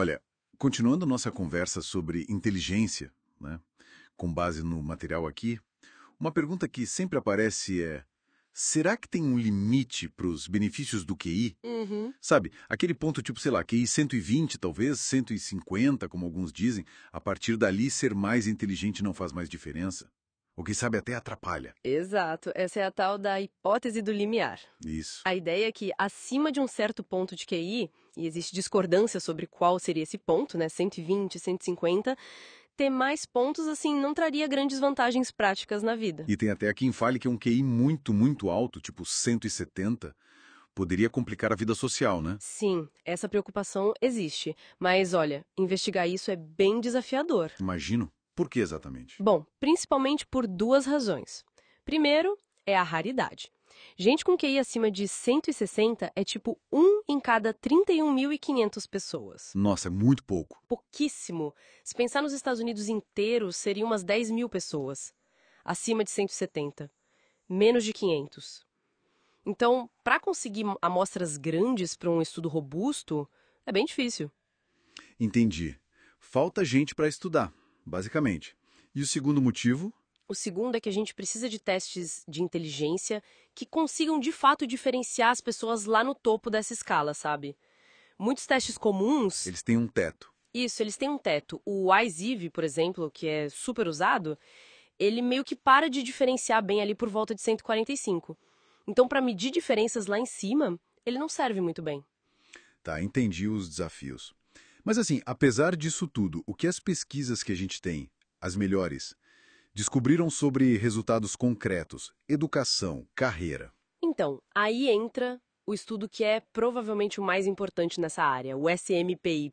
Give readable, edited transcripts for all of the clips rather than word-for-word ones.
Olha, continuando nossa conversa sobre inteligência, né, com base no material aqui, uma pergunta que sempre aparece é: será que tem um limite para os benefícios do QI? Uhum. Sabe, aquele ponto tipo, sei lá, QI 120, talvez 150, como alguns dizem, a partir dali ser mais inteligente não faz mais diferença? Ou quem sabe até atrapalha. Exato, essa é a tal da hipótese do limiar. Isso. A ideia é que, acima de um certo ponto de QI, e existe discordância sobre qual seria esse ponto, né, 120, 150, ter mais pontos, assim, não traria grandes vantagens práticas na vida. E tem até quem fale que um QI muito, muito alto, tipo 170, poderia complicar a vida social, né? Sim, essa preocupação existe, mas olha, investigar isso é bem desafiador. Imagino. Por que exatamente? Bom, principalmente por duas razões. Primeiro, é a raridade. Gente com QI acima de 160 é tipo 1 em cada 31.500 pessoas. Nossa, é muito pouco. Pouquíssimo. Se pensar nos Estados Unidos inteiros, seriam umas 10 mil pessoas. Acima de 170. Menos de 500. Então, para conseguir amostras grandes para um estudo robusto, é bem difícil. Entendi. Falta gente para estudar, basicamente. E o segundo motivo? O segundo é que a gente precisa de testes de inteligência que consigam de fato diferenciar as pessoas lá no topo dessa escala, sabe? Muitos testes comuns, Eles têm um teto. isso, eles têm um teto. O WYSIVY, por exemplo, que é super usado, ele meio que para de diferenciar bem ali por volta de 145. Então, para medir diferenças lá em cima, ele não serve muito bem. Tá, entendi os desafios. Mas assim, apesar disso tudo, o que as pesquisas que a gente tem, as melhores, descobriram sobre resultados concretos, educação, carreira? Então, aí entra o estudo que é provavelmente o mais importante nessa área, o SMPY.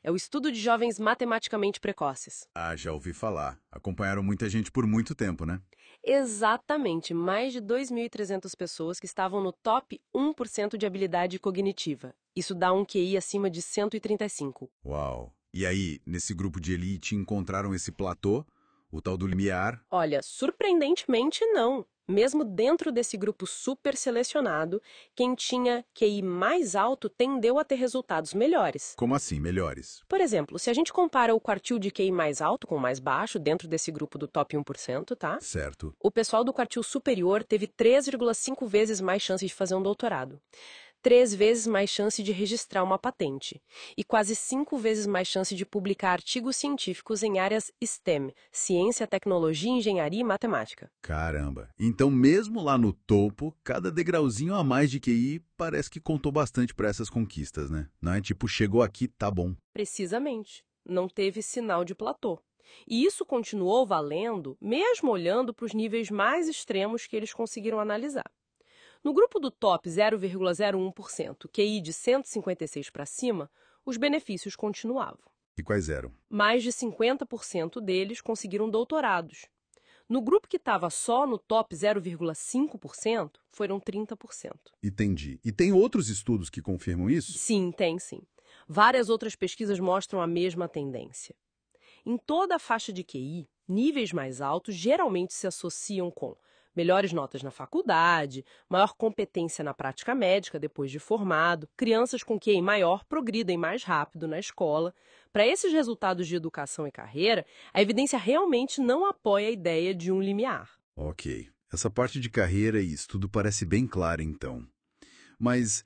É o estudo de jovens matematicamente precoces. Ah, já ouvi falar. Acompanharam muita gente por muito tempo, né? Exatamente, mais de 2.300 pessoas que estavam no top 1% de habilidade cognitiva. Isso dá um QI acima de 135. Uau! E aí, nesse grupo de elite, encontraram esse platô, o tal do limiar? Olha, surpreendentemente não. Mesmo dentro desse grupo super selecionado, quem tinha QI mais alto tendeu a ter resultados melhores. Como assim, melhores? Por exemplo, se a gente compara o quartil de QI mais alto com o mais baixo dentro desse grupo do top 1%, tá? Certo. O pessoal do quartil superior teve 3,5 vezes mais chance de fazer um doutorado, 3 vezes mais chance de registrar uma patente e quase 5 vezes mais chance de publicar artigos científicos em áreas STEM, ciência, tecnologia, engenharia e matemática. Caramba. Então, mesmo lá no topo, cada degrauzinho a mais de QI parece que contou bastante para essas conquistas, né? Não é tipo, chegou aqui, tá bom. Precisamente, não teve sinal de platô. E isso continuou valendo, mesmo olhando para os níveis mais extremos que eles conseguiram analisar. No grupo do top 0,01%, QI de 156 para cima, os benefícios continuavam. E quais eram? Mais de 50% deles conseguiram doutorados. No grupo que estava só no top 0,5%, foram 30%. Entendi. E tem outros estudos que confirmam isso? Sim, tem sim. Várias outras pesquisas mostram a mesma tendência. Em toda a faixa de QI, níveis mais altos geralmente se associam com melhores notas na faculdade, maior competência na prática médica depois de formado, crianças com QI maior progridem mais rápido na escola. Para esses resultados de educação e carreira, a evidência realmente não apoia a ideia de um limiar. Ok. Essa parte de carreira e estudo parece bem clara, então. Mas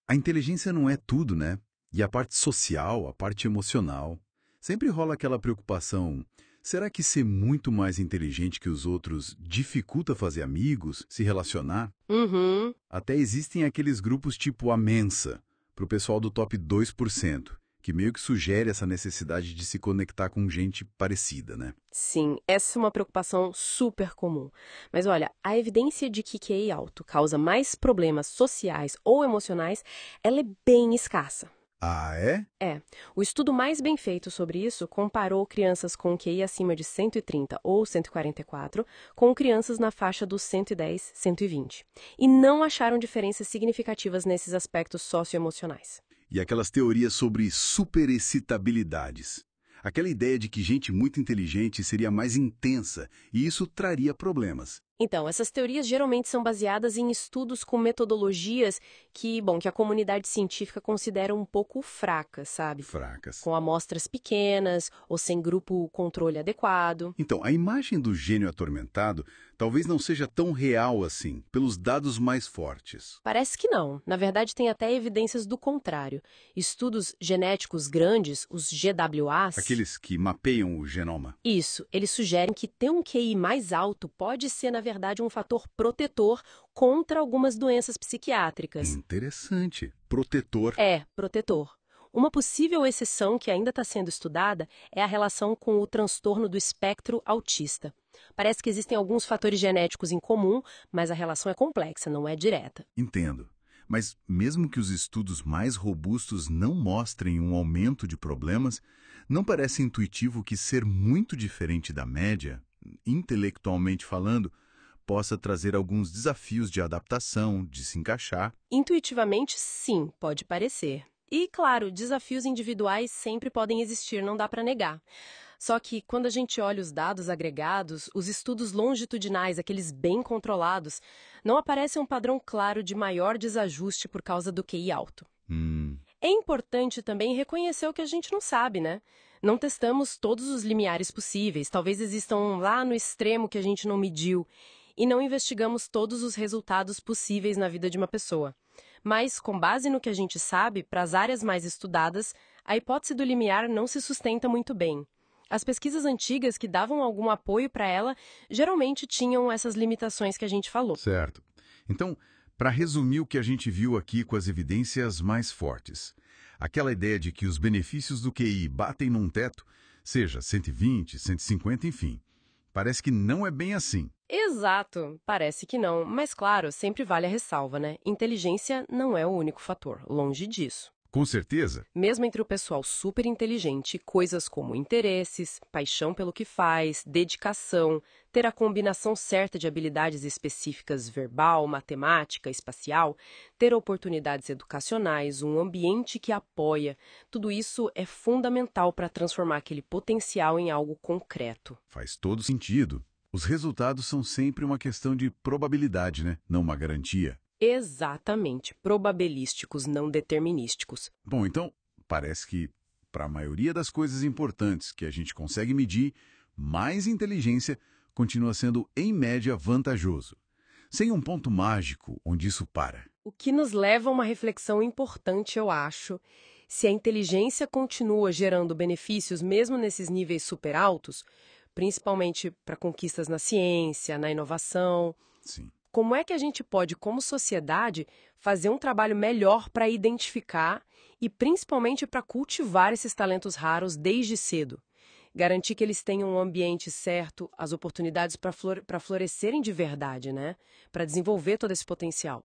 a inteligência não é tudo, né? E a parte social, a parte emocional. Sempre rola aquela preocupação. Será que ser muito mais inteligente que os outros dificulta fazer amigos, se relacionar? Uhum. Até existem aqueles grupos tipo a Mensa, para o pessoal do top 2%, que meio que sugere essa necessidade de se conectar com gente parecida, né? Sim, essa é uma preocupação super comum. Mas olha, a evidência de que QI alto causa mais problemas sociais ou emocionais, ela é bem escassa. Ah, é? É, o estudo mais bem feito sobre isso comparou crianças com QI acima de 130 ou 144 com crianças na faixa dos 110, 120. E não acharam diferenças significativas nesses aspectos socioemocionais. E aquelas teorias sobre superexcitabilidades. Aquela ideia de que gente muito inteligente seria mais intensa e isso traria problemas. Então, essas teorias geralmente são baseadas em estudos com metodologias que a comunidade científica considera um pouco fracas, sabe? Fracas. Com amostras pequenas ou sem grupo controle adequado. Então, a imagem do gênio atormentado talvez não seja tão real assim, pelos dados mais fortes. Parece que não. Na verdade, tem até evidências do contrário. Estudos genéticos grandes, os GWAs, Aqueles que mapeiam o genoma. isso, eles sugerem que ter um QI mais alto pode ser, na verdade, um fator protetor contra algumas doenças psiquiátricas. Interessante. Protetor. É, protetor. Uma possível exceção que ainda está sendo estudada é a relação com o transtorno do espectro autista. Parece que existem alguns fatores genéticos em comum, mas a relação é complexa, não é direta. Entendo. Mas mesmo que os estudos mais robustos não mostrem um aumento de problemas, não parece intuitivo que ser muito diferente da média, intelectualmente falando, possa trazer alguns desafios de adaptação, de se encaixar. Intuitivamente, sim, pode parecer. E, claro, desafios individuais sempre podem existir, não dá para negar. Só que, quando a gente olha os dados agregados, os estudos longitudinais, aqueles bem controlados, não aparece um padrão claro de maior desajuste por causa do QI alto. É importante também reconhecer o que a gente não sabe, né? Não testamos todos os limiares possíveis, talvez existam lá no extremo que a gente não mediu, e não investigamos todos os resultados possíveis na vida de uma pessoa. Mas, com base no que a gente sabe, para as áreas mais estudadas, a hipótese do limiar não se sustenta muito bem. As pesquisas antigas que davam algum apoio para ela geralmente tinham essas limitações que a gente falou. Certo. Então, para resumir o que a gente viu aqui com as evidências mais fortes, aquela ideia de que os benefícios do QI batem num teto, seja 120, 150, enfim, parece que não é bem assim. Exato, parece que não, mas claro, sempre vale a ressalva, né? Inteligência não é o único fator, longe disso. Com certeza. Mesmo entre o pessoal super inteligente, coisas como interesses, paixão pelo que faz, dedicação, ter a combinação certa de habilidades específicas verbal, matemática, espacial, ter oportunidades educacionais, um ambiente que apoia, tudo isso é fundamental para transformar aquele potencial em algo concreto. Faz todo sentido. Os resultados são sempre uma questão de probabilidade, né? Não uma garantia. Exatamente, probabilísticos, não determinísticos. Bom, então, parece que, para a maioria das coisas importantes que a gente consegue medir, mais inteligência continua sendo, em média, vantajoso. Sem um ponto mágico onde isso para. O que nos leva a uma reflexão importante, eu acho. Se a inteligência continua gerando benefícios mesmo nesses níveis super altos, principalmente para conquistas na ciência, na inovação, Sim. como é que a gente pode, como sociedade, fazer um trabalho melhor para identificar e principalmente para cultivar esses talentos raros desde cedo? Garantir que eles tenham um ambiente certo, as oportunidades para florescerem de verdade, né? Para desenvolver todo esse potencial.